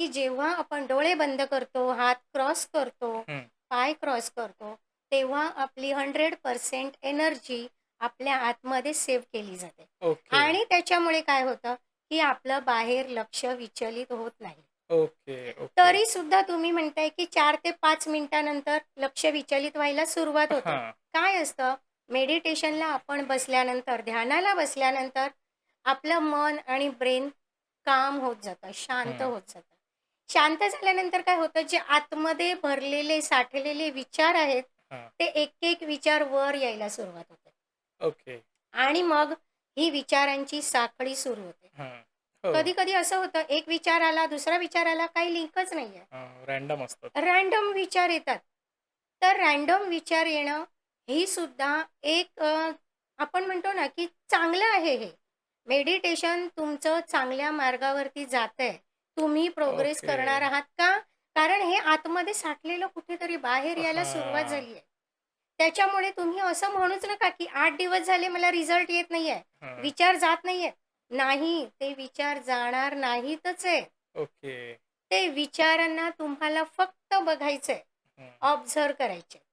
की जेव्हा आपण डोळे बंद करतो, हात क्रॉस करतो, हं. पाय क्रॉस करतो, तेव्हा आपली 100% एनर्जी आपल्या आतमध्ये सेव्ह केली जाते. ओके, आणि त्याच्यामुळे काय होतं, की आपलं बाहेर लक्ष विचलित होत नाही. Okay, okay. तरीसुद्धा तुम्ही म्हणताय, की 4 ते 5 मिनिटानंतर लक्ष विचलित व्हायला सुरुवात होते. हां, काय असतं, मेडिटेशनला आपण बसल्यानंतर, ध्यानाला बसल्यानंतर आपलं मन आणि ब्रेन काम होत जातं, शांत हं, होत जातं. शांत झाल्यानंतर काय होतं, जे आतमध्ये भरलेले, साठलेले विचार आहेत, हां. ते एक-एक विचार वर यायला सुरुवात होते. ओके. आणि मग ही विचारांची साखळी सुरू होते. हां. हो. कधी-कधी असं होतं, एक विचार आला, दुसरा विचार आला, काही लिंकच नाहीये. रँडम असतात. रँडम विचार येतात. तर रँडम विचार येणं ही सुद्धा एक आपण म्हणतो ना, की चांगलं आहे हे. मेडिटेशन तुमचं चांगल्या मार्गावरती जातंय. तुम्ही प्रोग्रेस ओके. करणार आहात का? कारण हे आतमध्ये साठलेलं कुठेतरी बाहेर यायला सुरुवात हां, झाली आहे. त्याच्यामुळे तुम्ही असं म्हणूच नका, की 8 दिवस झाले मला रिझल्ट येत नाहीये. हां. विचार जात नाहीयेत. नाही, ते विचार जाणार नाहीतच आहे. ओके. ते विचारांना तुम्हाला फक्त बघायचंय. हं. ऑब्झर्व्ह करायचे.